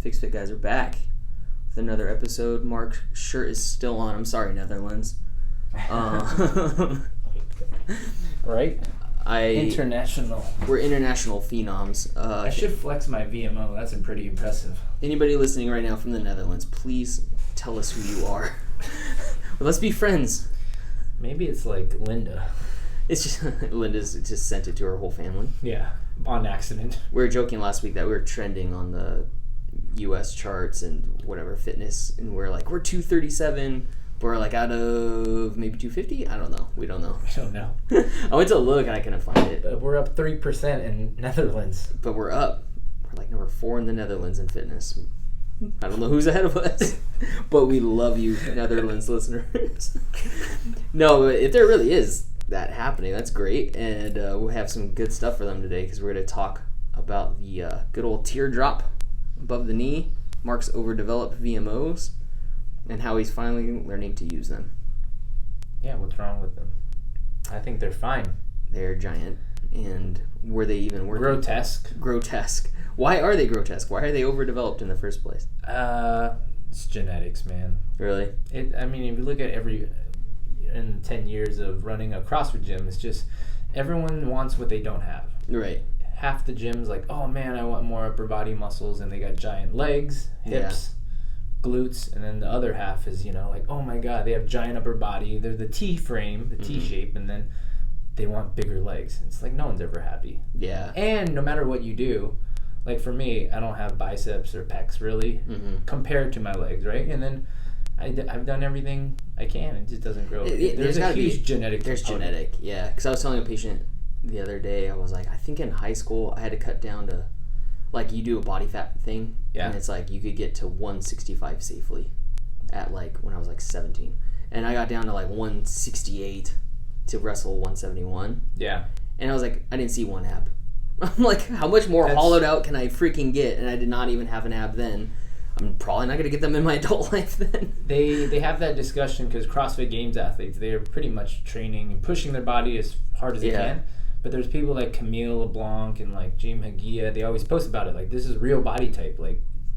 FixFit guys are back with another episode. Mark's shirt is still on. I'm sorry, Netherlands. Right? International. We're international phenoms. I should flex my VMO. That's pretty impressive. Anybody listening right now from the Netherlands, please tell us who you are. Let's be friends. Maybe it's like Linda. It's just Linda's just sent it to her whole family. Yeah, on accident. We were joking last week that we were trending on the U.S. charts and whatever fitness, and we're 237. We're out of maybe 250. I don't know. We don't know. I don't know. I went to look and I couldn't find it. We're up 3% in Netherlands. But we're up. We're number 4 in the Netherlands in fitness. I don't know who's ahead of us, but we love you, Netherlands listeners. No, if there really is that happening, that's great, and we'll have some good stuff for them today because we're going to talk about the good old teardrop above the knee, Mark's overdeveloped VMOs, and how he's finally learning to use them. Yeah, what's wrong with them? I think they're fine. They're giant, and were they even working? Grotesque. Why are they grotesque? Why are they overdeveloped in the first place? It's genetics, man. Really? If you look at in 10 years of running a CrossFit gym, it's just everyone wants what they don't have. Right. Half the gyms oh man, I want more upper body muscles, and they got giant legs, hips, glutes, and then the other half is oh my god, they have giant upper body. They're the T frame, the T shape, and then they want bigger legs. It's no one's ever happy. Yeah. And no matter what you do. For me, I don't have biceps or pecs really compared to my legs, right? And then I've done everything I can. It just doesn't grow. There's a huge genetic component. There's genetic, yeah. Because I was telling a patient the other day, I was I think in high school I had to cut down to, you do a body fat thing, and it's you could get to 165 safely at when I was 17. And I got down to 168 to wrestle 171. Yeah. And I was I didn't see one ab. I'm how much more hollowed out can I freaking get? And I did not even have an ab then. I'm probably not going to get them in my adult life then. They have that discussion because CrossFit Games athletes, they're pretty much training and pushing their body as hard as they can. But there's people like Camille LeBlanc and Jim Hagia, they always post about it. This is real body type.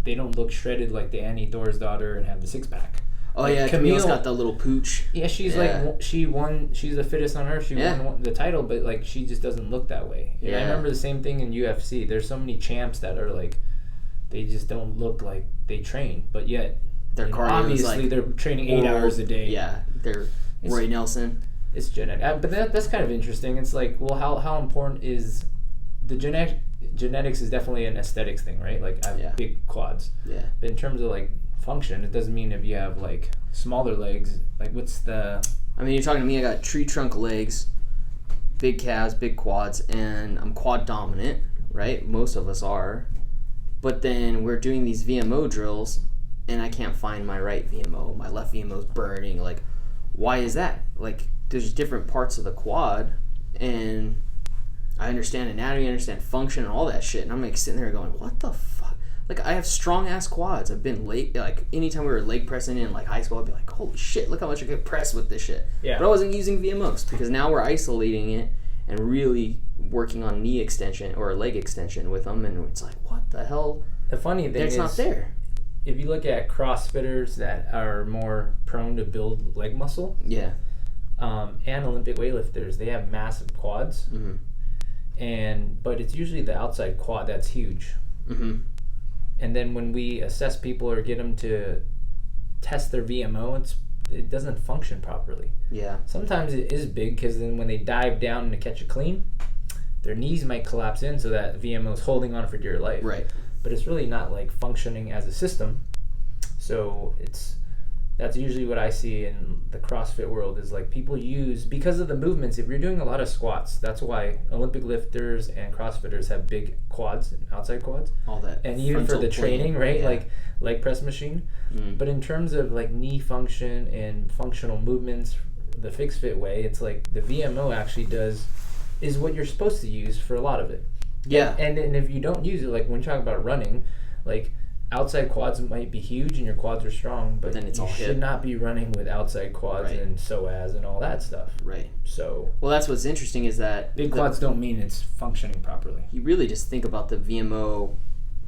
They don't look shredded like the Annie Thorisdottir and have the six-pack. Oh yeah, Camille's got the little pooch. Yeah, she's she won. She's the fittest on earth. She won the title, but she just doesn't look that way. And I remember the same thing in UFC. There's so many champs that are they just don't look like they train, but yet their cardio obviously they're training 8 hours a day. Yeah, they're Roy Nelson. It's genetic, but that's kind of interesting. It's how important is the genetics is definitely an aesthetics thing, right? I have big quads. Yeah. But in terms of function, it doesn't mean if you have smaller legs, what's the... you're talking to me, I got tree trunk legs, big calves, big quads, and I'm quad dominant, right? Most of us are. But then we're doing these VMO drills, and I can't find my right VMO. My left VMO is burning. Why is that? There's different parts of the quad, and I understand anatomy, I understand function, and all that shit, and I'm sitting there going, what the fuck? I have strong ass quads. I've been anytime we were leg pressing in high school, I'd be holy shit, look how much I could press with this shit. Yeah. But I wasn't using VMOs because now we're isolating it and really working on knee extension or leg extension with them, and it's what the hell? The funny thing is, it's not there. If you look at CrossFitters that are more prone to build leg muscle, and Olympic weightlifters, they have massive quads, but it's usually the outside quad that's huge. Mm-hmm. And then when we assess people or get them to test their VMO, it doesn't function properly. Yeah. Sometimes it is big because then when they dive down to catch a clean, their knees might collapse in so that VMO is holding on for dear life. Right. But it's really not functioning as a system. So that's usually what I see in the CrossFit world is people use, because of the movements, if you're doing a lot of squats, that's why Olympic lifters and CrossFitters have big quads and outside quads. All that. And even for the training, right? Yeah. Leg press machine. Mm. But in terms of knee function and functional movements, the FixFit way, it's the VMO actually is what you're supposed to use for a lot of it. Yeah. And if you don't use it, when you talk about running, outside quads might be huge and your quads are strong, but then you should not be running with outside quads and psoas and all that stuff. Right. So, well, that's what's interesting is that big quads don't mean it's functioning properly. You really just think about the VMO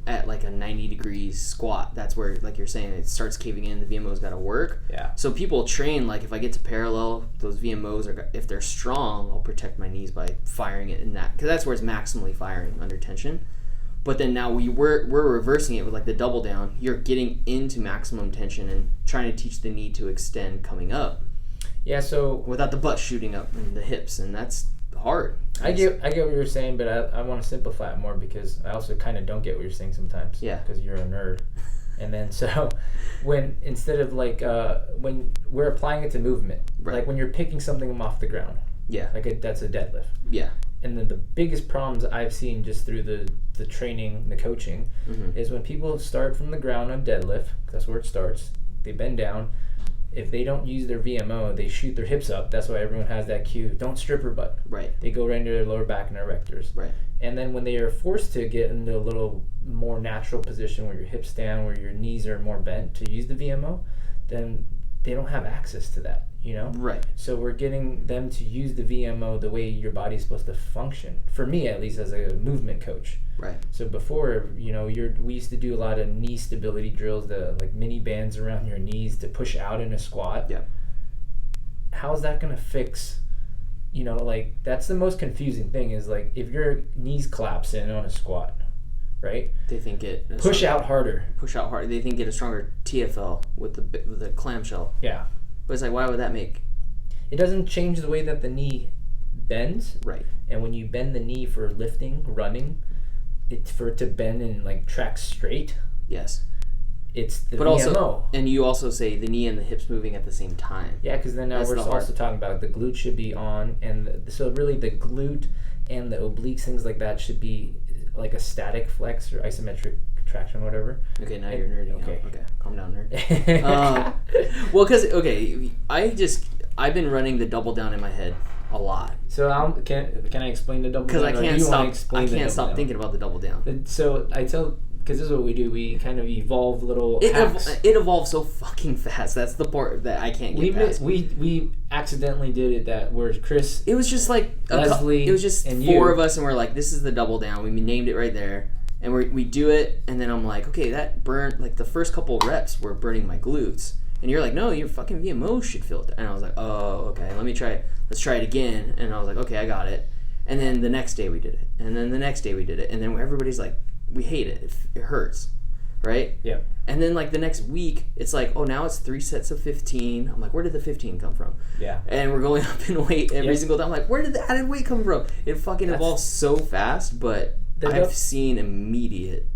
at like a 90 degrees squat, that's where, like you're saying, it starts caving in. The VMO's got to work. Yeah. So people train, like, if I get to parallel, those VMOs are, if they're strong, I'll protect my knees by firing it in that, because that's where it's maximally firing under tension. But then now we're reversing it with like the double down. You're getting into maximum tension and trying to teach the knee to extend coming up. Yeah. So without the butt shooting up and the hips, and that's hard. I get what you're saying, but I want to simplify it more, because I also kind of don't get what you're saying sometimes. Yeah. Because you're a nerd. And then so when instead of like when we're applying it to movement, right. like when you're picking something off the ground. Yeah. Like that's a deadlift. Yeah. And then the biggest problems I've seen just through the training, the coaching, is when people start from the ground on deadlift, that's where it starts, they bend down. If they don't use their VMO, they shoot their hips up. That's why everyone has that cue. Don't strip your butt. Right. They go right into their lower back and erectors. Right. And then when they are forced to get into a little more natural position where your hips down, where your knees are more bent to use the VMO, then they don't have access to that, you know? Right. So we're getting them to use the VMO the way your body's supposed to function. For me, at least, as a movement coach. Right. So before, you know, we used to do a lot of knee stability drills, the like mini bands around your knees to push out in a squat. Yeah. How's that going to fix, you know, like that's the most confusing thing is like if your knees collapse in on a squat, right? They think it push out harder. Push out harder. They think get a stronger TFL with the clamshell. Yeah. But it's like, why would that make? It doesn't change the way that the knee bends. Right. And when you bend the knee for lifting, running, it's for it to bend and like track straight. Yes. It's the but VMO. Also, and you also say the knee and the hips moving at the same time. Yeah, because then now we're also talking about the glute should be on, and so really the glute and the obliques, things like that, should be like a static flex or isometric contraction, whatever. Okay, now you're nerding. Okay, calm down, nerd. Well, because I've been running the double down in my head a lot. So can I explain the double down? Because I can't stop thinking about the double down. So I tell. Because this is what we do. We kind of evolve little hacks. It evolves so fucking fast. That's the part that I can't get past. We accidentally did it that where Chris... It was just like... Leslie it was just and four of us, and we're like, this is the double down. We named it right there. And we do it, and then I'm like, okay, that burned... Like, the first couple reps were burning my glutes. And you're like, no, your fucking VMO should feel it. And I was like, oh, okay, let's try it again. And I was like, okay, I got it. And then the next day we did it. And then the next day we did it. And then everybody's like... We hate it. It hurts, right? Yeah. And then like the next week, it's like, oh, now it's 3 sets of 15. I'm like, where did the 15 come from? Yeah. And we're going up in weight every single time. I'm like, where did the added weight come from? It fucking evolves so fast, but I've seen immediate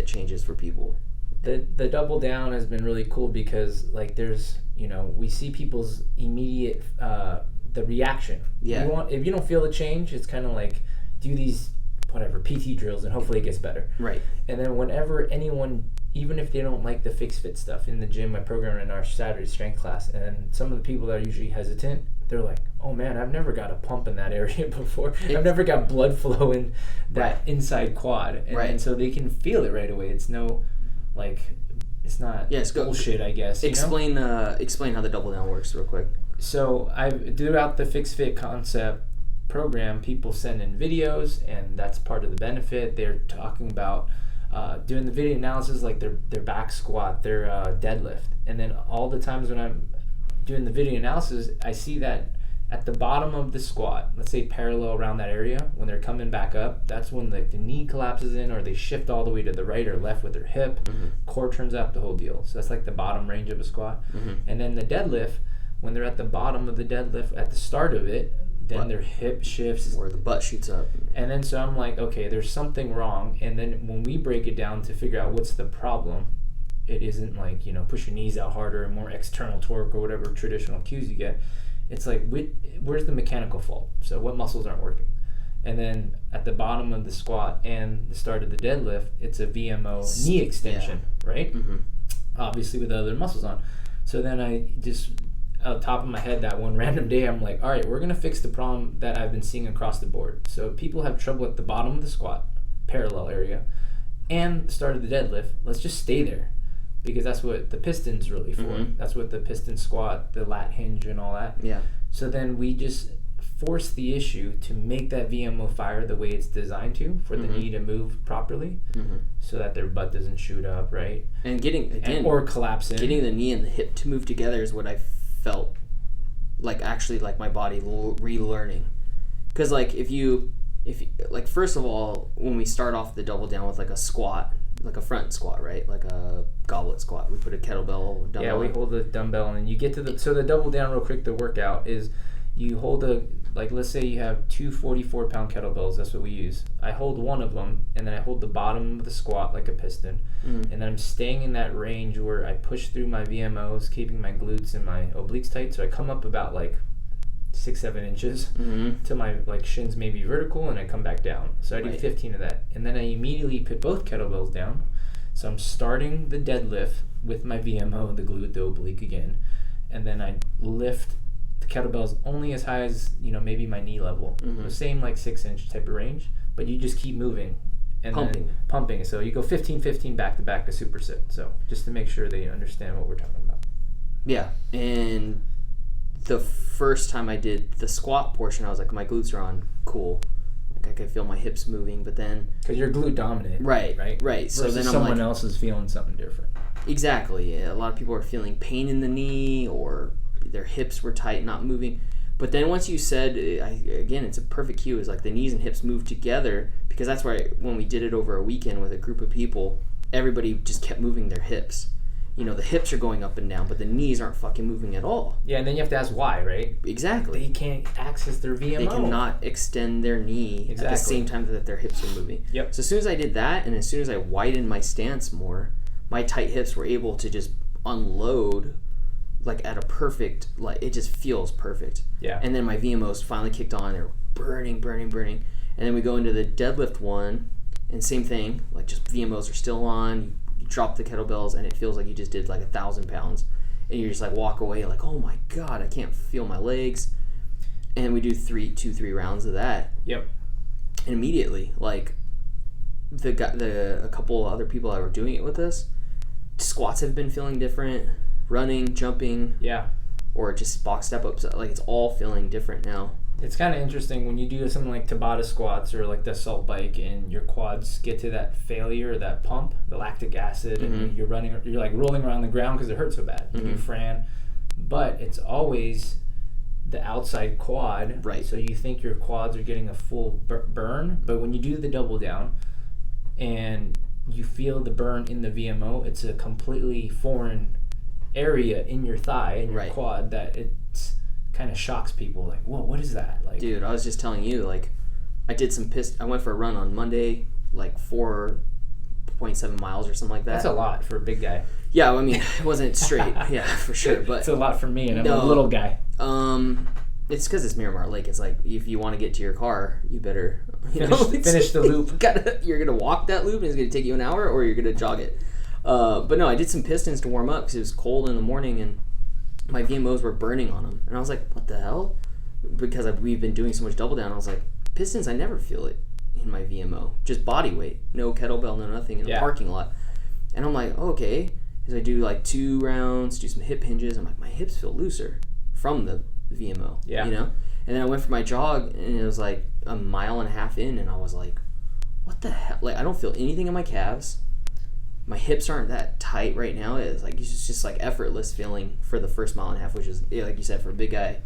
changes for people. The double down has been really cool because like there's, you know, we see people's immediate the reaction. Yeah. If you don't feel the change, it's kind of like do these whatever PT drills and hopefully it gets better. Right. And then whenever anyone, even if they don't like the FixFit stuff in the gym, I program in our Saturday strength class, and then some of the people that are usually hesitant, they're like, oh man, I've never got a pump in that area before. I've never got blood flow in that inside quad. And so they can feel it right away. It's no like it's not bullshit, I guess. Explain how the double down works real quick. So I've throughout the FixFit concept program, people send in videos, and that's part of the benefit. They're talking about doing the video analysis, like their back squat, their deadlift, and then all the times when I'm doing the video analysis, I see that at the bottom of the squat, let's say parallel around that area, when they're coming back up, that's when the knee collapses in, or they shift all the way to the right or left with their hip, core turns up, the whole deal. So that's like the bottom range of a squat. And then the deadlift, when they're at the bottom of the deadlift at the start of it, then their hip shifts. Or the butt shoots up. And then so I'm like, okay, there's something wrong. And then when we break it down to figure out what's the problem, it isn't like, you know, push your knees out harder and more external torque or whatever traditional cues you get. It's like, where's the mechanical fault? So what muscles aren't working? And then at the bottom of the squat and the start of the deadlift, it's a VMO knee extension, right? Obviously with other muscles on. So then I just... out the top of my head that one random day, I'm like, all right, we're going to fix the problem that I've been seeing across the board. So people have trouble at the bottom of the squat, parallel area, and the start of the deadlift. Let's just stay there because that's what the piston's really for. That's what the piston squat, the lat hinge and all that. Yeah. So then we just force the issue to make that VMO fire the way it's designed to for the knee to move properly, so that their butt doesn't shoot up, right? And or collapse in. Getting the knee and the hip to move together is what I felt like, actually, like my body relearning. Because like if you like, first of all, when we start off the double down with like a squat, like a front squat, right? Like a goblet squat. We put a kettlebell dumbbell. Yeah, we hold the dumbbell, and then you get to the double down real quick. The workout is you hold like, let's say you have two 44-pound kettlebells. That's what we use. I hold one of them, and then I hold the bottom of the squat like a piston. And then I'm staying in that range where I push through my VMOs, keeping my glutes and my obliques tight. So I come up about like 6-7 inches to my like shins maybe vertical, and I come back down. So I do 15 of that, and then I immediately put both kettlebells down. So I'm starting the deadlift with my VMO, the glute, the oblique again, and then I lift the kettlebells only as high as, you know, maybe my knee level. The same like 6-inch type of range, but you just keep moving and pumping. So you go 15-15 back to back to superset. So just to make sure they understand what we're talking about. Yeah, and the first time I did the squat portion, I was like, my glutes are on, cool. Like I could feel my hips moving, but then because you're glute dominant, right. So then someone else is feeling something different. Exactly. Yeah, a lot of people are feeling pain in the knee, or their hips were tight, not moving. But then once you said, again, it's a perfect cue. Is like the knees and hips move together, because that's why when we did it over a weekend with a group of people, everybody just kept moving their hips. You know, the hips are going up and down, but the knees aren't fucking moving at all. Yeah, and then you have to ask why, right? Exactly. They can't access their VMO. They cannot extend their knee at the same time that their hips are moving. Yep. So as soon as I did that, and as soon as I widened my stance more, my tight hips were able to just unload, like at a perfect, like it just feels perfect. Yeah. And then my VMOs finally kicked on. They're burning. And then we go into the deadlift one, and same thing. Like just VMOs are still on. Drop the kettlebells, and it feels like you just did like 1,000 pounds, and you just like walk away like, oh my god, I can't feel my legs. And we do 3 rounds of that. Yep. And immediately, like a couple other people that were doing it with us, squats have been feeling different, running, jumping, or just box step ups. Like it's all feeling different now. It's kind of interesting when you do something like Tabata squats or like the assault bike, and your quads get to that failure, that pump, the lactic acid, and you're like rolling around the ground because it hurts so bad. You do Fran, but it's always the outside quad. Right. So you think your quads are getting a full burn, but when you do the double down and you feel the burn in the VMO, it's a completely foreign area in your thigh and your quad that it's kind of shocks people. Like, whoa, what is that? Like, dude, I was just telling you, like, I did I went for a run on Monday, like 4.7 miles or something like that. That's a lot for a big guy. Yeah, I mean, it wasn't straight, yeah, for sure, but it's a lot for me, and I'm a little guy. It's because it's Miramar Lake. It's like, if you want to get to your car, you better finish the loop. You're gonna walk that loop, and it's gonna take you an hour, or you're gonna jog it. But no, I did some pistons to warm up because it was cold in the morning, and my VMOs were burning on them, and I was like, what the hell? Because we've been doing so much double down, I was like, pistons, I never feel it in my VMO, just body weight, no kettlebell, no nothing in the parking lot. And I'm like, oh, okay. As I do like 2 rounds, do some hip hinges, I'm like, my hips feel looser from the VMO, you know? And then I went for my jog, and it was like 1.5 miles in, and I was like, what the hell? Like, I don't feel anything in my calves. My hips aren't that tight right now. It's like, it's just like effortless feeling for the first 1.5 miles, which is, like you said, for a big guy,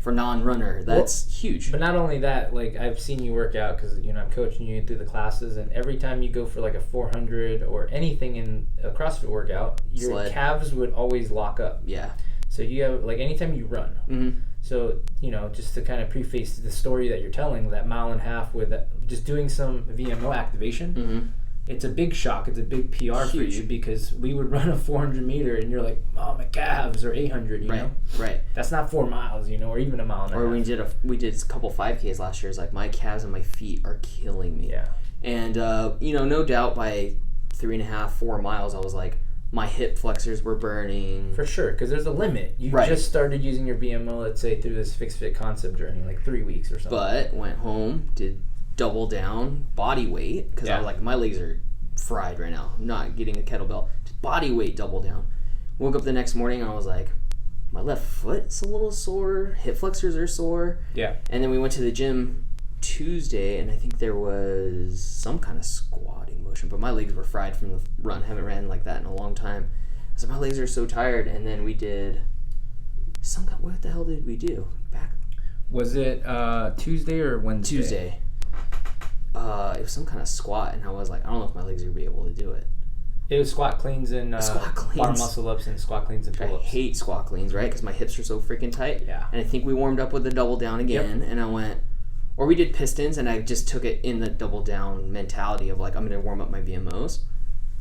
for non-runner, that's huge. But not only that, like I've seen you work out because, you know, I'm coaching you through the classes, and every time you go for like a 400 or anything in a CrossFit workout, your calves would always lock up. Yeah. So you have, like, anytime you run. So, you know, just to kind of preface the story that you're telling, that 1.5 miles with just doing some VMO activation, it's a big shock. It's a big PR for you, because we would run a 400 meter and you're like, oh, my calves, or 800, you know? Right. That's not 4 miles, you know, or even 1.5 miles. Or we did a couple 5Ks last year. It's like, my calves and my feet are killing me. Yeah. And, you know, no doubt by 3.5, 4 miles, I was like, my hip flexors were burning. For sure, because there's a limit. You just started using your VMO, let's say, through this FixFit concept journey, like 3 weeks or something. But went home, did double down body weight, because I was like, my legs are fried right now. I'm not getting a kettlebell. Just body weight double down. Woke up the next morning and I was like, my left foot's a little sore, hip flexors are sore. Yeah. And then we went to the gym Tuesday, and I think there was some kind of squatting motion, but my legs were fried from the run. Haven't ran like that in a long time. So my legs are so tired. And then we did what the hell did we do? Back. Was it Tuesday or Wednesday? Tuesday. It was some kind of squat, and I was like, I don't know if my legs are gonna be able to do it. It was squat cleans and bar muscle ups and squat cleans and pull-ups. I hate squat cleans, right? Because my hips are so freaking tight. Yeah. And I think we warmed up with the double down again, and I went, or we did pistons, and I just took it in the double down mentality of like, I'm gonna warm up my VMOs,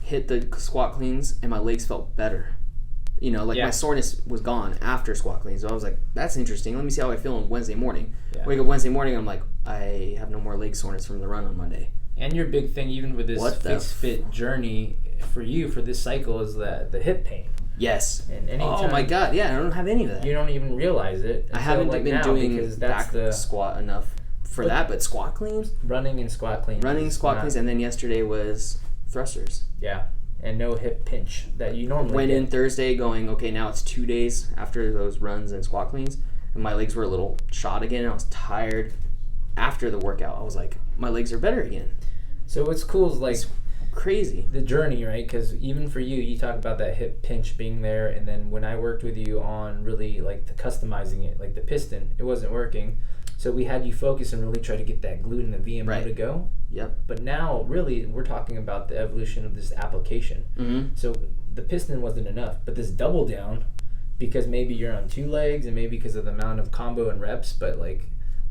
hit the squat cleans, and my legs felt better. You know, like my soreness was gone after squat cleans. So I was like, that's interesting. Let me see how I feel on Wednesday morning. Yeah. Wake up Wednesday morning, I'm like, I have no more leg soreness from the run on Monday. And your big thing, even with this FixFit journey for you for this cycle, is the hip pain. Yes. And anytime, oh my God, yeah, I don't have any of that. You don't even realize it. I haven't been doing back squat enough for that, but squat cleans? Running and squat cleans. And then yesterday was thrusters. Yeah. And no hip pinch that you normally went get. In Thursday going, okay, now it's 2 days after those runs and squat cleans, and my legs were a little shot again. I was tired after the workout. I was like, my legs are better again. So what's cool is like, it's crazy, the journey, right? Because even for you talk about that hip pinch being there, and then when I worked with you on really like the customizing it, like the piston, it wasn't working. So we had you focus and really try to get that glute and the VMO to go. Yep. But now, really, we're talking about the evolution of this application. Mm-hmm. So the piston wasn't enough, but this double down, because maybe you're on 2 legs and maybe because of the amount of combo and reps, but like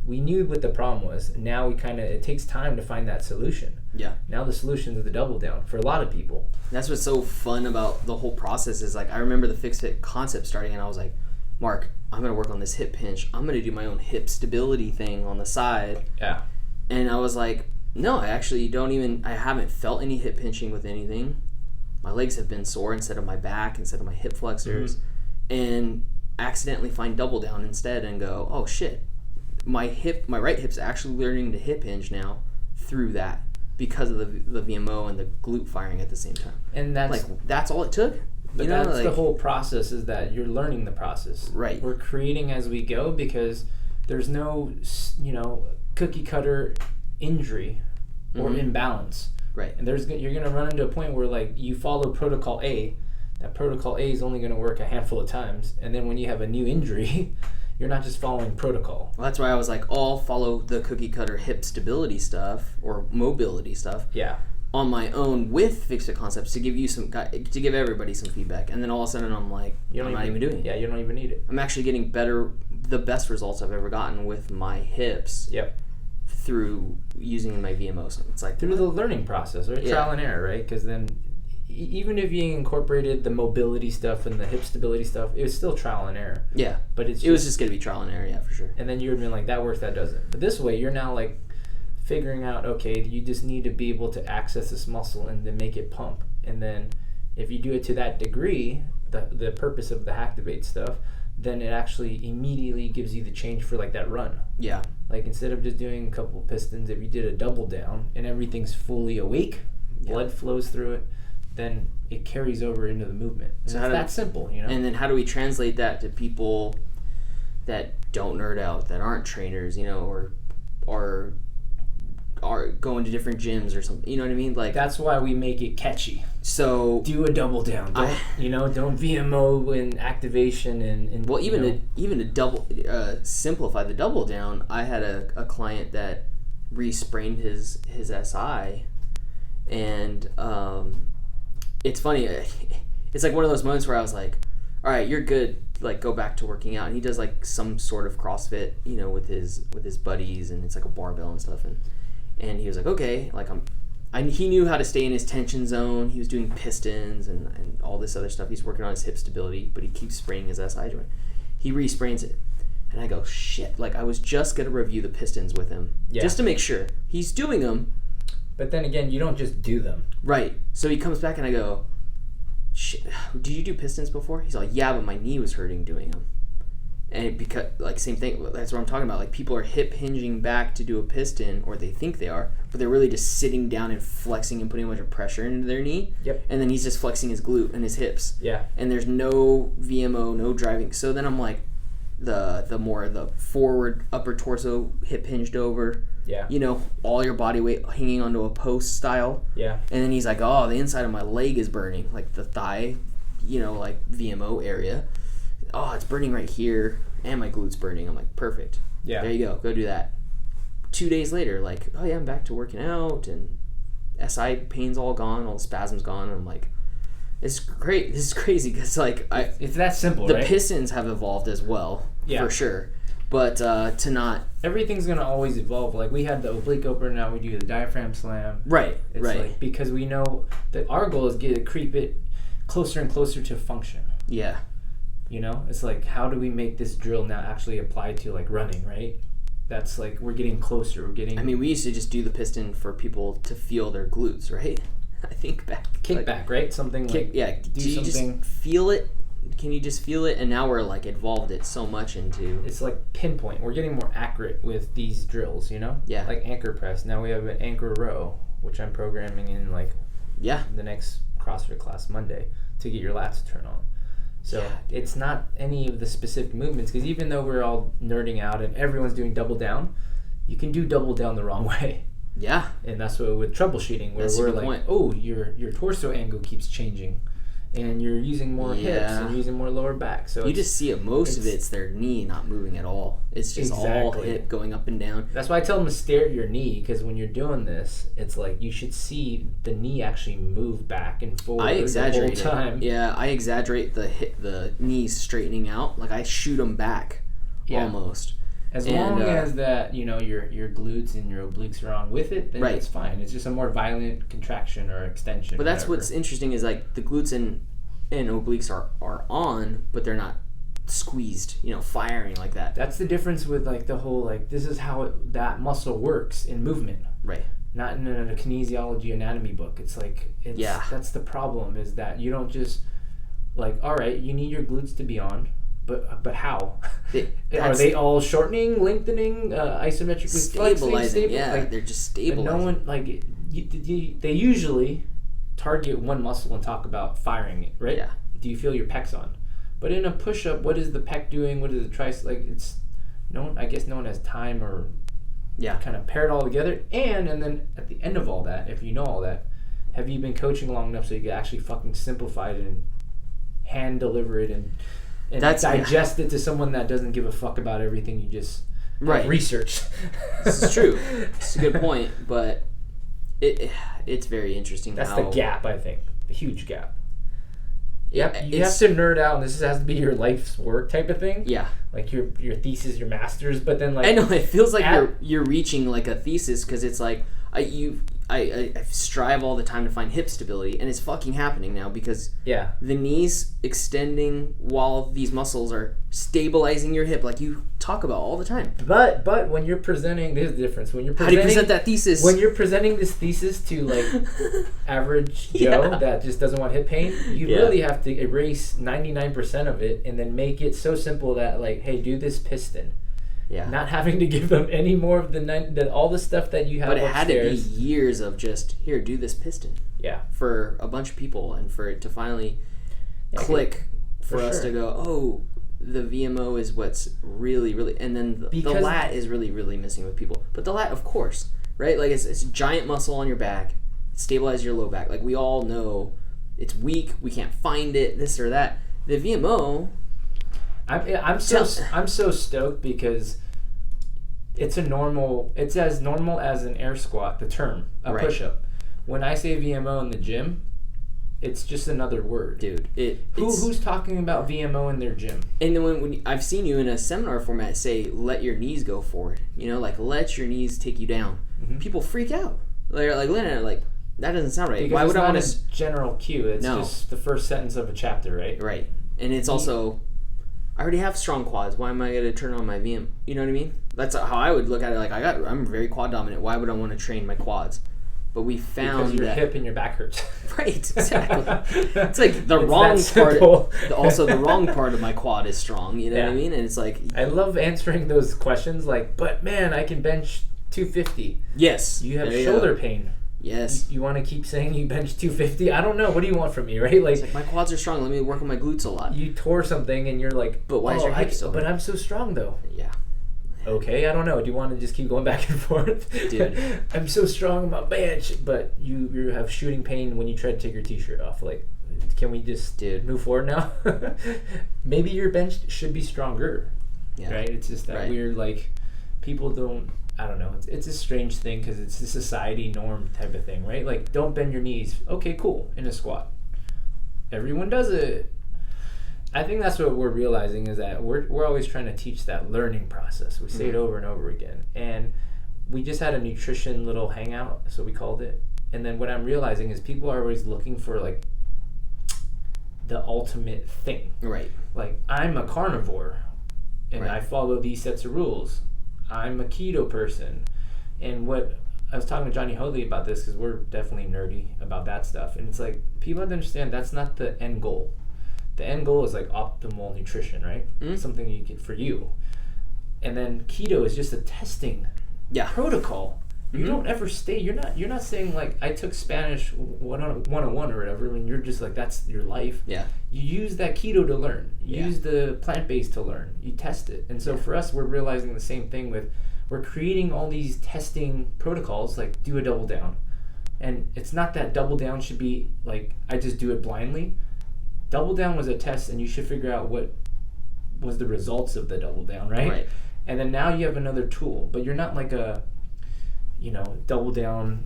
we knew what the problem was. Now it takes time to find that solution. Yeah. Now the solution is the double down for a lot of people. That's what's so fun about the whole process is like, I remember the FixFit concept starting and I was like, Mark, I'm going to work on this hip pinch. I'm going to do my own hip stability thing on the side. Yeah. And I was like, no, I actually I haven't felt any hip pinching with anything. My legs have been sore instead of my back, instead of my hip flexors. Mm-hmm. And accidentally find double down instead and go, oh shit, my right hip's actually learning to hip hinge now through that because of the VMO and the glute firing at the same time. And that's all it took. But that's the whole process, is that you're learning the process. Right. We're creating as we go, because there's no, cookie cutter injury or imbalance. Right. And you're going to run into a point where like you follow protocol A. That protocol A is only going to work a handful of times. And then when you have a new injury, you're not just following protocol. Well, that's why I was like, I'll follow the cookie cutter hip stability stuff or mobility stuff. Yeah. On my own with FixFit concepts to give everybody some feedback, and then all of a sudden I'm like, I'm not even doing it. Yeah, you don't even need it. I'm actually getting the best results I've ever gotten with my hips. Yep. Through using my VMOs. It's like through the learning process, right? Yeah. Trial and error, right? Because then even if you incorporated the mobility stuff and the hip stability stuff, it was still trial and error. Yeah. But it was just going to be trial and error, yeah, for sure. And then you would have been like, that works, that doesn't. But this way, you're now like figuring out, okay, you just need to be able to access this muscle and then make it pump. And then if you do it to that degree, the purpose of the Activate stuff, then it actually immediately gives you the change for like that run. Yeah. Like instead of just doing a couple of pistons, if you did a double down and everything's fully awake, blood flows through it, then it carries over into the movement. So it's that simple, And then how do we translate that to people that don't nerd out, that aren't trainers, or are going to different gyms or something, you know what I mean? Like, that's why we make it catchy. So do a double down. Don't VMO and activation and well, even to double simplify the double down. I had a client that re-sprained his SI, and it's funny. It's like one of those moments where I was like, all right, you're good. Like, go back to working out. And he does like some sort of CrossFit, with his buddies, and it's like a barbell and stuff. And he was like, okay, like he knew how to stay in his tension zone. He was doing pistons and all this other stuff. He's working on his hip stability, but he keeps spraining his SI joint. He re-sprains it. And I go, shit, like I was just going to review the pistons with him just to make sure he's doing them. But then again, you don't just do them. Right. So he comes back and I go, shit, did you do pistons before? He's like, yeah, but my knee was hurting doing them. And because, like, same thing, that's what I'm talking about. Like, people are hip hinging back to do a piston, or they think they are, but they're really just sitting down and flexing and putting a bunch of pressure into their knee. Yep. And then he's just flexing his glute and his hips. Yeah. And there's no VMO, no driving. So then I'm like, the forward upper torso hip hinged over. Yeah. You know, all your body weight hanging onto a post style. Yeah. And then he's like, oh, the inside of my leg is burning, like the thigh, you know, like VMO area. Oh, it's burning right here, and my glute's burning. I'm like, perfect. Yeah. There you go do that. 2 days later, like, oh yeah, I'm back to working out, and SI pain's all gone, all the spasms gone, and I'm like, it's great. This is crazy, because like it's that simple, the right? pistons have evolved as well, for sure. But to not... Everything's going to always evolve. Like, we had the oblique opener, now we do the diaphragm slam. Right, it's like, because we know that our goal is to creep it closer and closer to function. Yeah. You know, it's like, how do we make this drill now actually apply to like running, right? That's like, we're getting closer. We're getting... I mean, we used to just do the piston for people to feel their glutes, right? I think back. Kickback, like, right? Something like... Yeah. Do you something... just feel it? Can you just feel it? And now we're like evolved it so much into... It's like pinpoint. We're getting more accurate with these drills, you know? Yeah. Like anchor press. Now we have an anchor row, which I'm programming in like the next CrossFit class Monday to get your lats to turn on. So it's not any of the specific movements, because even though we're all nerding out and everyone's doing double down, you can do double down the wrong way. Yeah. And that's what with troubleshooting, where we're like, oh, your torso angle keeps changing, and you're using more hips and using more lower back. So you just see it. Most of it's their knee not moving at all. It's just all hip going up and down. That's why I tell them to stare at your knee, because when you're doing this, it's like you should see the knee actually move back and forward. I exaggerate the whole time. Yeah, I exaggerate the knees straightening out. Like I shoot them back almost. As long as that, you know, your glutes and your obliques are on with it, then it's fine. It's just a more violent contraction or extension. But that's what's interesting is like the glutes and obliques are on, but they're not squeezed, you know, firing like that. That's the difference with like the whole, like, this is how that muscle works in movement. Right. Not in a kinesiology anatomy book. It's like, that's the problem, is that you don't just like, all right, you need your glutes to be on. But how? Are they all shortening, lengthening, isometrically stabilizing? Yeah, like they're just stabilizing. No one they usually target one muscle and talk about firing it, right? Yeah. Do you feel your pecs on? But in a push-up, what is the pec doing? What is the tricep? Like, it's I guess no one has time or kind of pair it all together. And then at the end of all that, if you know all that, have you been coaching long enough so you can actually fucking simplify it and hand deliver it and digest it to someone that doesn't give a fuck about everything you just researched? This is true. It's a good point, but it's very interesting. That's the gap, I think. The huge gap. Yeah, you have to nerd out, and this has to be your life's work type of thing. Yeah, like your thesis, your master's. But then, like, I know it feels like you're reaching like a thesis, because it's like I strive all the time to find hip stability, and it's fucking happening now, because the knees extending while these muscles are stabilizing your hip, like you talk about all the time. But when you're presenting, there's a difference. When you're presenting, how do you present that thesis? When you're presenting this thesis to like average Joe that just doesn't want hip pain, you really have to erase 99% of it and then make it so simple that, like, hey, do this piston. Yeah. Not having to give them any more of all the stuff that you have upstairs. But it had to be years of just, here, do this piston. Yeah. For a bunch of people, and for it to finally click for us to go, oh, the VMO is what's really, really... And then the lat is really, really missing with people. But the lat, of course, right? Like, it's a giant muscle on your back. Stabilize your low back. Like, we all know it's weak. We can't find it, this or that. The VMO... I'm so stoked, because it's as normal as an air squat, the term, a push-up. When I say VMO in the gym, it's just another word. Dude, who's talking about VMO in their gym? And then when I've seen you in a seminar format say, let your knees go forward, you know, like, let your knees take you down. Mm-hmm. People freak out. They're like, like, that doesn't sound right. Because why would I want to general cue? It's just the first sentence of a chapter, right? Right. And it's also, I already have strong quads. Why am I going to turn on my VM? You know what I mean? That's how I would look at it. Like, I'm very quad dominant. Why would I want to train my quads? But we found because your hip and your back hurts. Right, exactly. It's like the wrong part. Also, the wrong part of my quad is strong. You know what I mean? And it's like I love answering those questions. Like, but man, I can bench 250. Yes. You have shoulder pain. Yes. You want to keep saying you bench 250? I don't know. What do you want from me, right? Like, it's like my quads are strong. Let me work on my glutes a lot. You tore something and you're like, but why is your hip so? But I'm so strong though. Yeah. Okay, I don't know. Do you want to just keep going back and forth? Dude. I'm so strong on my bench, but you have shooting pain when you try to take your t-shirt off. Like, can we just move forward now? Maybe your bench should be stronger. Yeah. Right? It's just that weird, like, people don't, I don't know. It's a strange thing because it's a society norm type of thing, right? Like, don't bend your knees. Okay, cool. In a squat. Everyone does it. I think that's what we're realizing is that we're always trying to teach that learning process. We say it over and over again. And we just had a nutrition little hangout, so we called it. And then what I'm realizing is people are always looking for like the ultimate thing. Right. Like, I'm a carnivore and I follow these sets of rules. I'm a keto person. And what I was talking to Johnny Hoadley about this because we're definitely nerdy about that stuff. And it's like, people have to understand that's not the end goal. The end goal is like optimal nutrition, right? Something you get for you. And then keto is just a testing protocol. You don't ever stay. You're not saying like I took Spanish 101 or whatever, and you're just like that's your life. Yeah. You use that keto to learn. You use the plant-based to learn. You test it. And so for us, we're realizing the same thing with we're creating all these testing protocols like do a double down. And it's not that double down should be like I just do it blindly. Double down was a test, and you should figure out what was the results of the double down, right? And then now you have another tool, but you're not like a, double down.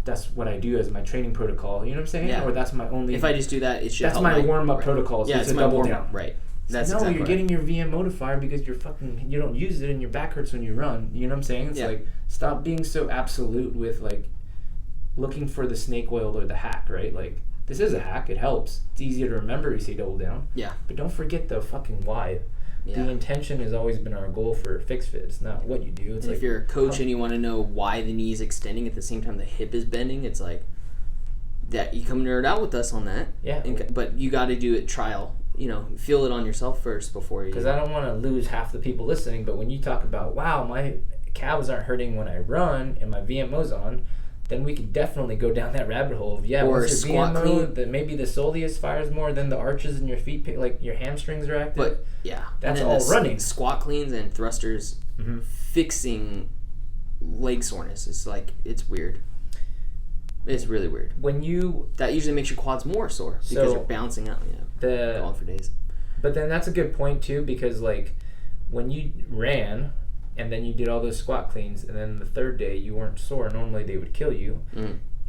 That's what I do as my training protocol. You know what I'm saying? Yeah. Or that's my only. If I just do that, it should. That's my warm up protocols. Yeah, it's my double down. Right. That's exactly you're getting your VMO to fire because you don't use it and your back hurts when you run. You know what I'm saying? It's like stop being so absolute with like looking for the snake oil or the hack, right? Like. This is a hack. It helps. It's easier to remember. You say double down. Yeah. But don't forget the fucking why. Yeah. The intention has always been our goal for FixFit. It's not what you do. It's like if you're a coach and you want to know why the knee is extending at the same time the hip is bending, it's like that. You come nerd out with us on that. Yeah. But you got to do it trial. Feel it on yourself first before you. Because I don't want to lose half the people listening. But when you talk about wow, my calves aren't hurting when I run and my VMO's on. Then we could definitely go down that rabbit hole of or once your squat VMO, that maybe the soleus fires more than the arches in your feet, like your hamstrings are active. But that's all running. Squat cleans and thrusters fixing leg soreness. It's like it's weird. It's really weird. That usually makes your quads more sore because you're bouncing out. Going for days. But then that's a good point too because like when you ran. And then you did all those squat cleans, and then the third day you weren't sore. Normally they would kill you.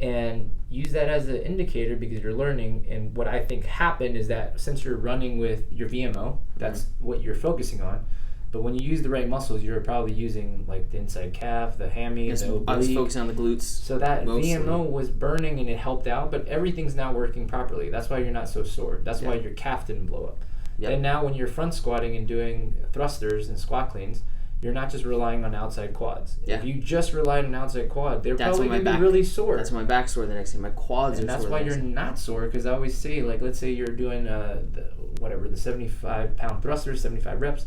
And use that as an indicator because you're learning. And what I think happened is that since you're running with your VMO, that's what you're focusing on. But when you use the right muscles, you're probably using like the inside calf, the hammy, the oblique. I was focusing on the glutes. So that mostly. VMO was burning and it helped out, but everything's now working properly. That's why you're not so sore. That's why your calf didn't blow up. Yep. And now when you're front squatting and doing thrusters and squat cleans, you're not just relying on outside quads. Yeah. If you just relied on outside quad, they're probably going to be really sore. That's my back sore the next day. My quads are sore. And that's why you're not sore, because I always say, like, let's say you're doing the 75-pound thrusters, 75 reps.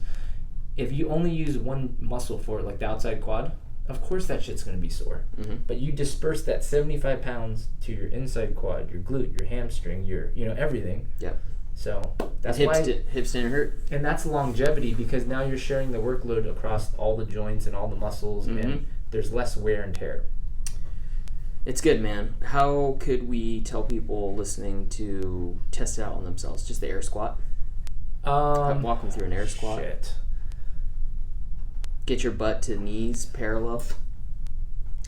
If you only use one muscle for it, like the outside quad, of course that shit's going to be sore. But you disperse that 75 pounds to your inside quad, your glute, your hamstring, your everything. Yeah. So that's why hips didn't hurt, and that's longevity because now you're sharing the workload across all the joints and all the muscles, and there's less wear and tear. It's good, man. How could we tell people listening to test it out on themselves? Just the air squat. Walk them through an air squat. Shit. Get your butt to knees parallel.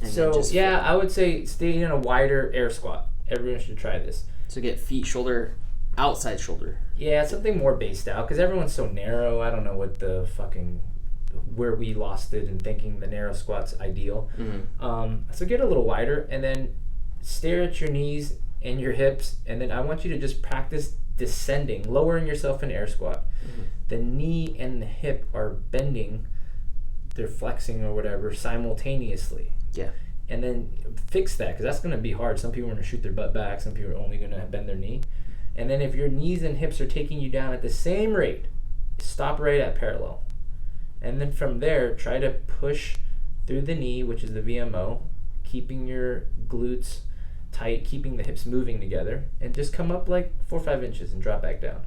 I would say stay in a wider air squat. Everyone should try this. So get feet outside shoulder. Yeah, something more based out because everyone's so narrow. I don't know what where we lost it in thinking the narrow squat's ideal. So get a little wider and then stare at your knees and your hips, and then I want you to just practice descending, lowering yourself in air squat. The knee and the hip are bending, they're flexing or whatever simultaneously. Yeah. and then fix that, because that's going to be hard. Some people are going to shoot their butt back. Some people are only going to bend their knee. And then if your knees and hips are taking you down at the same rate, stop right at parallel. And then from there, try to push through the knee, which is the VMO, keeping your glutes tight, keeping the hips moving together, and just come up like 4 or 5 inches and drop back down.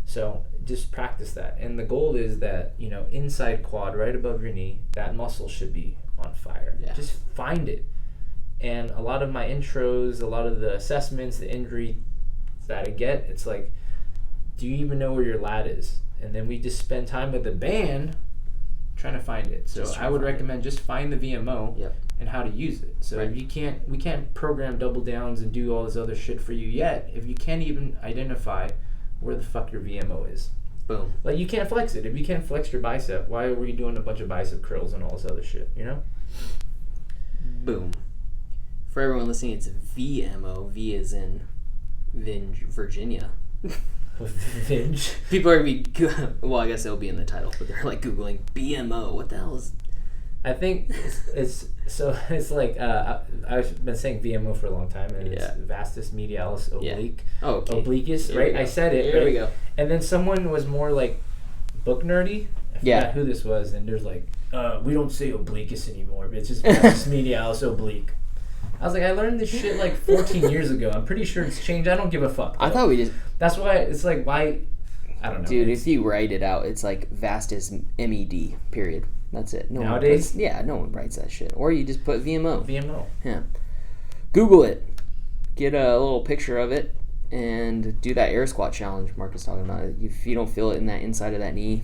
So just practice that. And the goal is that, inside quad, right above your knee, that muscle should be on fire. Yeah. Just find it. And a lot of my intros, a lot of the assessments, the injury that I get, it's like, do you even know where your lat is? And then we just spend time with the band trying to find it. So I would recommend just find the VMO and how to use it. So if we can't program double downs and do all this other shit for you yet if you can't even identify where the fuck your VMO is. Boom. Like, you can't flex it. If you can't flex your bicep, why were you doing a bunch of bicep curls and all this other shit, Boom. For everyone listening, it's VMO. V is in Virginia. Vinge. People are going to be... Well, I guess it'll be in the title, but they're like Googling BMO. What the hell is... I think it's like I've been saying VMO for a long time, and it's vastus medialis oblique. Yeah. Oh, okay. Obliquus, right? I said it. There we go. And then someone was more like book nerdy. I forgot who this was, and there's like, we don't say obliquus anymore, but it's just vastus medialis oblique. I was like, I learned this shit like 14 years ago. I'm pretty sure it's changed. I don't give a fuck. I thought we just... That's why it's like, why... I don't know. Dude, if you write it out, it's like vastus med, period. That's it. Nowadays? No one writes that shit. Or you just put VMO. VMO. Yeah. Google it. Get a little picture of it and do that air squat challenge Mark is talking about. If you don't feel it in that inside of that knee,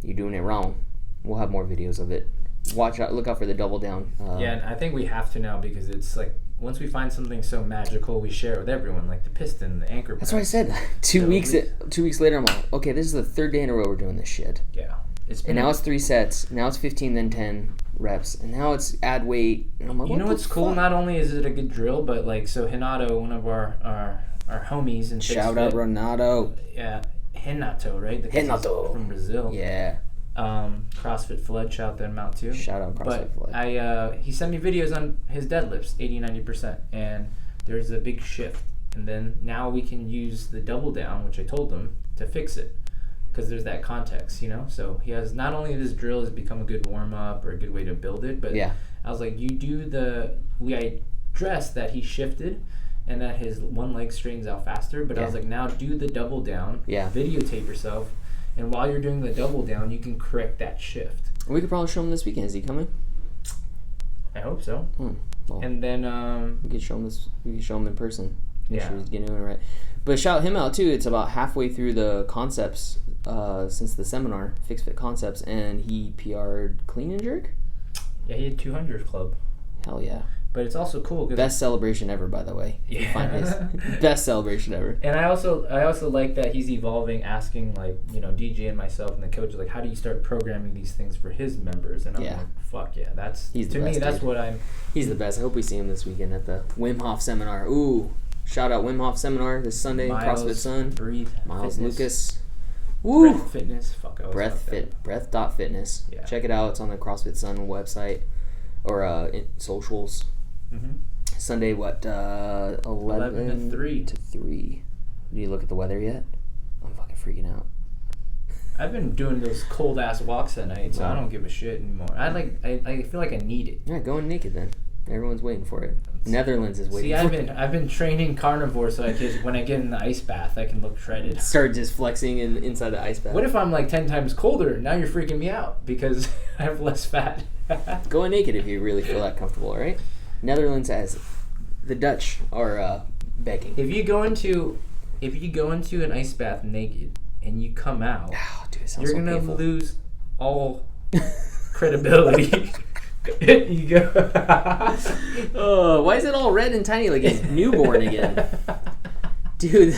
you're doing it wrong. We'll have more videos of it. Watch out. Look out for the double down. And I think we have to now, because it's like, once we find something so magical, we share it with everyone, like the piston, the anchor. That's what I said. 2 weeks later, I'm like, okay, this is the 3rd day in a row we're doing this shit. Yeah. And now it's 3 sets. Now it's 15, then 10 reps. And now it's add weight. And I'm like, you know what's cool? Not only is it a good drill, but like, so Renato, one of our homies, and shout out Renato. Yeah, Renato, right? Renato from Brazil. Yeah. CrossFit Flood, shout them out too. Shout out CrossFit Flood. He sent me videos on his deadlifts, 80-90%, and there's a big shift. And then now we can use the double down, which I told him, to fix it, because there's that context, So he has, not only this drill has become a good warm up or a good way to build it, but I was like, I addressed that he shifted and that his one leg straightens out faster, but I was like, now do the double down, videotape yourself, and while you're doing the double down, you can correct that shift. We could probably show him this weekend. Is he coming? I hope so. Well, and then we could show him this. We could show him in person. Make sure he's getting it right. But shout him out too. It's about halfway through the concepts since the seminar, FixFit Concepts, and he PR'd clean and jerk. Yeah, he had 200 club. Hell yeah. But it's also cool. Best celebration ever, by the way. Yeah. You find his best celebration ever. And I also like that he's evolving, asking, like, DJ and myself and the coach, like, how do you start programming these things for his members? And I'm like, fuck yeah, he's the best, that's dude. what I'm. He's the best. I hope we see him this weekend at the Wim Hof seminar. Ooh, shout out Wim Hof seminar this Sunday. Miles, CrossFit Sun. Breathe. Miles Fitness. Lucas. Woo. Breath Fitness. Fuck. Breath.fitness. Yeah. Check it out. It's on the CrossFit Sun website or socials. Mm-hmm. Sunday, 11 to 3. To 3. Do you look at the weather yet? I'm fucking freaking out. I've been doing those cold ass walks at night, so I don't give a shit anymore. I feel like I need it. Yeah, going naked then. Everyone's waiting for it. Netherlands is waiting. See, I've been training carnivore, so when I get in the ice bath, I can look shredded. Start just flexing inside the ice bath. What if I'm like 10 times colder? Now you're freaking me out because I have less fat. Going naked if you really feel that comfortable, all right? Netherlands, as the Dutch are begging. If you go into an ice bath naked and you come out, you're gonna lose all credibility. You go. Oh, why is it all red and tiny like it's newborn again? Dude,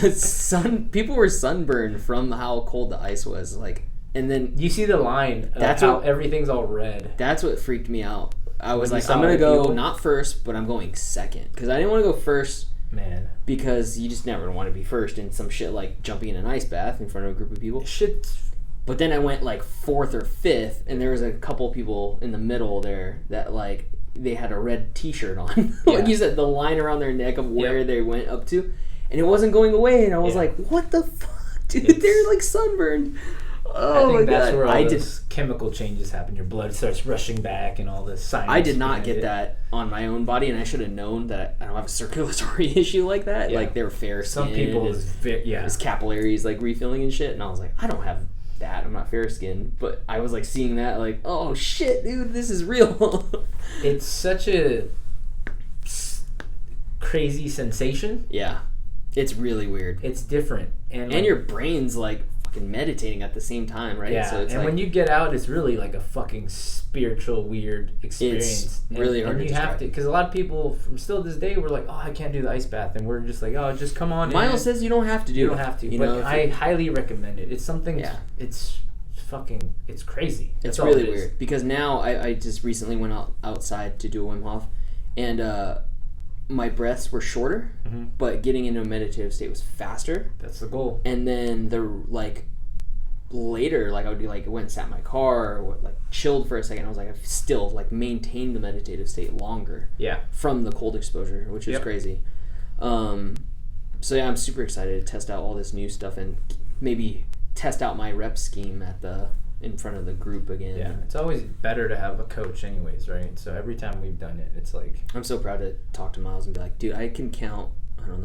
people were sunburned from how cold the ice was. Like, and then you see the line. That's how everything's all red. That's what freaked me out. I was like, I'm gonna go not first, but I'm going second because I didn't want to go first. Man, because you just never want to be first in some shit like jumping in an ice bath in front of a group of people. Shit. But then I went like 4th or 5th, and there was a couple people in the middle there that like they had a red t-shirt on. Like you said, the line around their neck of where they went up to, and it wasn't going away. And I was like, what the fuck, dude? They're like sunburned. Oh my god! That's where all those chemical changes happen. Your blood starts rushing back, and all this science. I did not get that on my own body, and I should have known that I don't have a circulatory issue like that. Yeah. Like, they're fair skinned. Some people, his capillaries like refilling and shit, and I was like, I don't have that. I'm not fair skinned, but I was like seeing that, like, oh shit, dude, this is real. It's such a crazy sensation. Yeah, it's really weird. It's different, and your brain's like meditating at the same time, right? Yeah, so it's when you get out, it's really like a fucking spiritual weird experience. It's really hard to have to, because a lot of people from still this day were like, oh, I can't do the ice bath, and we're just like, oh, just come on. Miles says you don't have to do it. You don't have to, but I highly recommend it. It's something. Yeah. It's crazy. It's really weird, because now I just recently went outside to do a Wim Hof, and my breaths were shorter, but getting into a meditative state was faster. That's the goal. And then later, like, I would be like, went and sat in my car, or like chilled for a second. I was like, I've still like maintained the meditative state longer. Yeah. From the cold exposure, which is crazy. So yeah, I'm super excited to test out all this new stuff and maybe test out my rep scheme in front of the group again. Yeah, it's always better to have a coach anyways, right? So every time we've done it, it's like... I'm so proud to talk to Miles and be like, dude, I can count,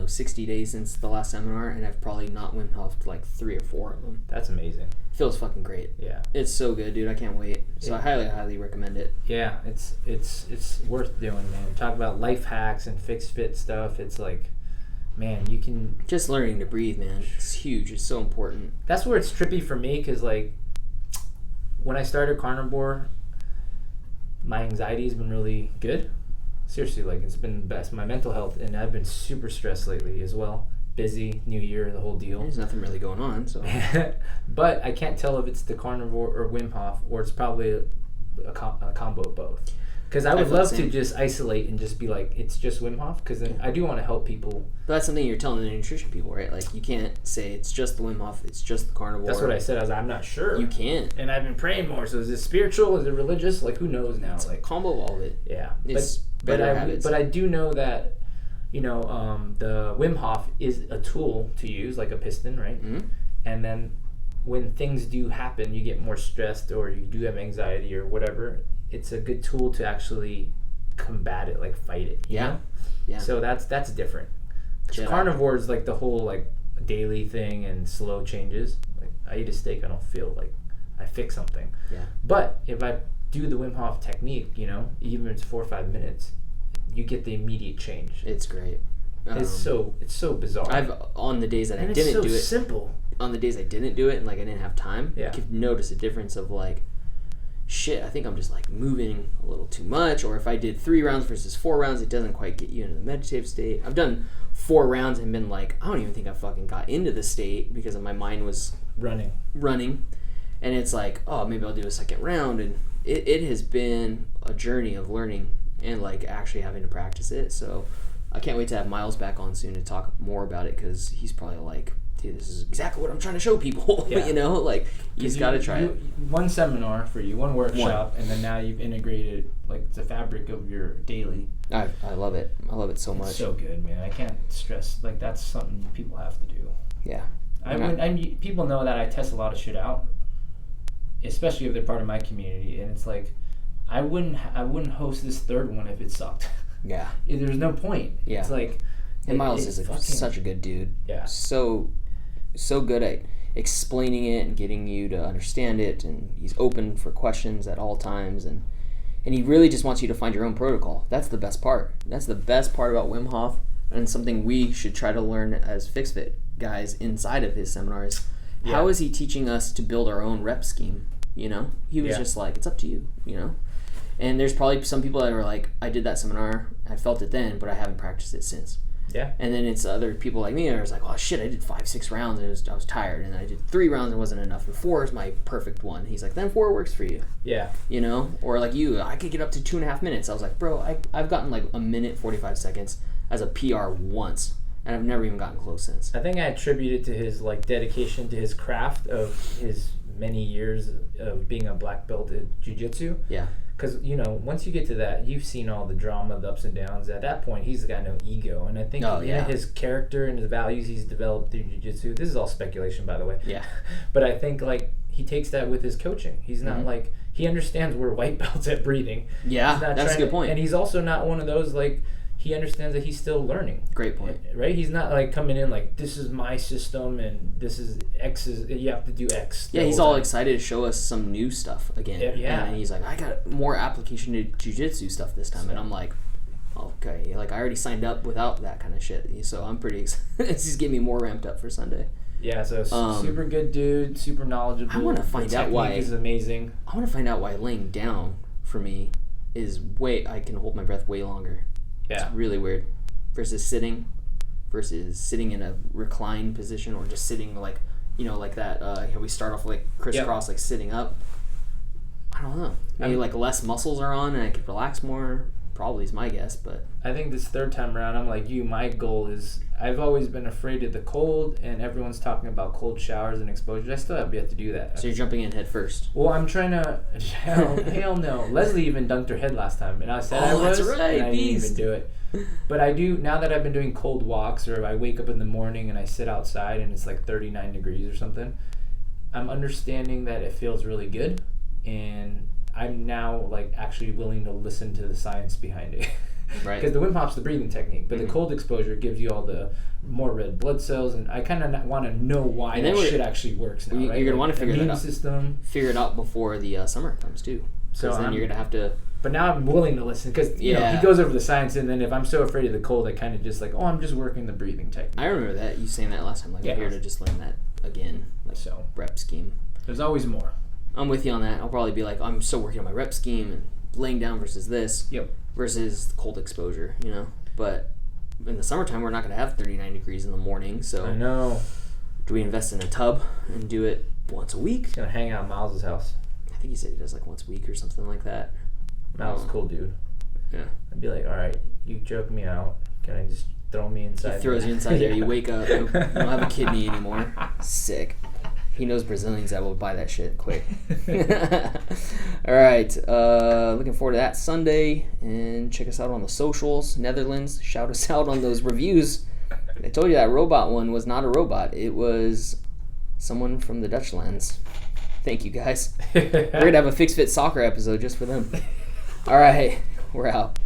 60 days since the last seminar, and I've probably not Wim Hof'd like 3 or 4 of them. That's amazing. Feels fucking great. Yeah. It's so good, dude. I can't wait. So I highly recommend it. Yeah, it's worth doing, man. Talk about life hacks and FixFit stuff. It's like, man, you can... Just learning to breathe, man. It's huge. It's so important. That's where it's trippy for me, because like, when I started carnivore, my anxiety has been really good. Seriously, like, it's been the best. My mental health, and I've been super stressed lately as well. Busy, new year, the whole deal. There's nothing really going on, so. But I can't tell if it's the carnivore or Wim Hof, or it's probably a combo of both. Because I would love to just isolate and just be like, it's just Wim Hof, because then I do want to help people. But that's something you're telling the nutrition people, right? Like, you can't say it's just the Wim Hof, it's just the carnivore. That's what I said. I was like, I'm not sure. You can't. And I've been praying more. So is it spiritual? Is it religious? Like, who knows now? It's like combo of all of it. Yeah. It's better habits. But I do know that, the Wim Hof is a tool to use, like a piston, right? Mm-hmm. And then when things do happen, you get more stressed, or you do have anxiety or whatever, it's a good tool to actually combat it, like fight it. You know? Yeah. So that's different. Carnivore is like the whole like daily thing and slow changes. Like, I eat a steak, I don't feel like I fix something. Yeah. But if I do the Wim Hof technique, even if it's 4 or 5 minutes, you get the immediate change. It's great. It's so bizarre. On the days that I didn't do it, simple. On the days I didn't do it and like I didn't have time, I could notice a difference of like, shit, I think I'm just like moving a little too much. Or if I did 3 rounds versus 4 rounds, it doesn't quite get you into the meditative state. I've done 4 rounds and been like, I don't even think I fucking got into the state because my mind was running. And it's like, oh, maybe I'll do a second round. And it has been a journey of learning and like actually having to practice it. So I can't wait to have Miles back on soon to talk more about it, because he's probably like, dude, this is exactly what I'm trying to show people. Like, you just got to try it. One seminar for you, one workshop, and then now you've integrated like the fabric of your daily. I love it. I love it so much. It's so good, man. I can't stress, like, that's something people have to do. Yeah. People know that I test a lot of shit out, especially if they're part of my community, and it's like, I wouldn't host this 3rd one if it sucked. Yeah. There's no point. Yeah. It's like, and Miles is such a good dude. Yeah. So good at explaining it and getting you to understand it, and he's open for questions at all times, and he really just wants you to find your own protocol. That's the best part. That's the best part about Wim Hof, and something we should try to learn as FixFit guys inside of his seminars. Yeah. How is he teaching us to build our own rep scheme? He was just like, it's up to you, And there's probably some people that were like, I did that seminar, I felt it then, but I haven't practiced it since. Yeah. And then it's other people like me that was like, oh shit, I did 5-6 rounds and I was tired, and I did 3 rounds and it wasn't enough, and 4 is my perfect one. He's like, then 4 works for you. Yeah. Or like you, I could get up to 2.5 minutes. I was like, bro, I've gotten like 1 minute 45 seconds as a PR once, and I've never even gotten close since. I think I attribute it to his like dedication to his craft of his many years of being a black belt at jiu-jitsu. Yeah. because once you get to that, you've seen all the drama, the ups and downs. At that point, he's got no ego, and I think his character and his values he's developed through jiu-jitsu. This is all speculation, by the way. Yeah. But I think like he takes that with his coaching. He's not like he understands we're white belts at breathing. Yeah, that's a good point. And he's also not one of those like. He understands that he's still learning. Great point. Right? He's not like coming in like, this is my system and this is X you have to do X. Yeah, he's all excited to show us some new stuff again. Yeah. And he's like, I got more application to jiu-jitsu stuff this time. And I'm like, okay. Like, I already signed up without that kind of shit. So I'm pretty excited. He's getting me more ramped up for Sunday. Yeah, so super good dude, super knowledgeable. I want to find out why. Is amazing. I want to find out why laying down for me is I can hold my breath way longer. Yeah. It's really weird. Versus sitting in a reclined position or just sitting like, like that. We start off like crisscross, like sitting up. I don't know. Maybe like less muscles are on and I could relax more. Probably is my guess, but I think this third time around, I'm like you. My goal is I've always been afraid of the cold, and everyone's talking about cold showers and exposures. I still have yet to do that. So you're jumping in head first. Well, I'm trying to. Hell no. Leslie even dunked her head last time, and I said I was. That's right. And I didn't even do it. But I do now that I've been doing cold walks, or I wake up in the morning and I sit outside and it's like 39 degrees or something. I'm understanding that it feels really good, and I'm now like actually willing to listen to the science behind it. Right. Because the Wim Hof's the breathing technique, but the cold exposure gives you all the more red blood cells, and I kind of want to know why that shit actually works now. You're right? gonna want to figure that out. Figure it out before the summer comes too. So then you're gonna have to. But now I'm willing to listen because he goes over the science, and then if I'm so afraid of the cold, I kind of just like, I'm just working the breathing technique. I remember that you saying that last time. Like, I'm here to just learn that again, like rep scheme. There's always more. I'm with you on that. I'll probably be like, I'm still working on my rep scheme and laying down versus this. Yep. Versus cold exposure, But in the summertime, we're not going to have 39 degrees in the morning, so... I know. Do we invest in a tub and do it once a week? He's going to hang out at Miles' house. I think he said he does like once a week or something like that. Miles is cool, dude. Yeah. I'd be like, all right, you joke me out. Can I just throw me inside? He throws you inside there. You wake up. You don't have a kidney anymore. Sick. He knows Brazilians that will buy that shit quick. All right. Looking forward to that Sunday. And check us out on the socials. Netherlands. Shout us out on those reviews. I told you that robot one was not a robot. It was someone from the Dutch lands. Thank you, guys. We're going to have a FixFit soccer episode just for them. All right. We're out.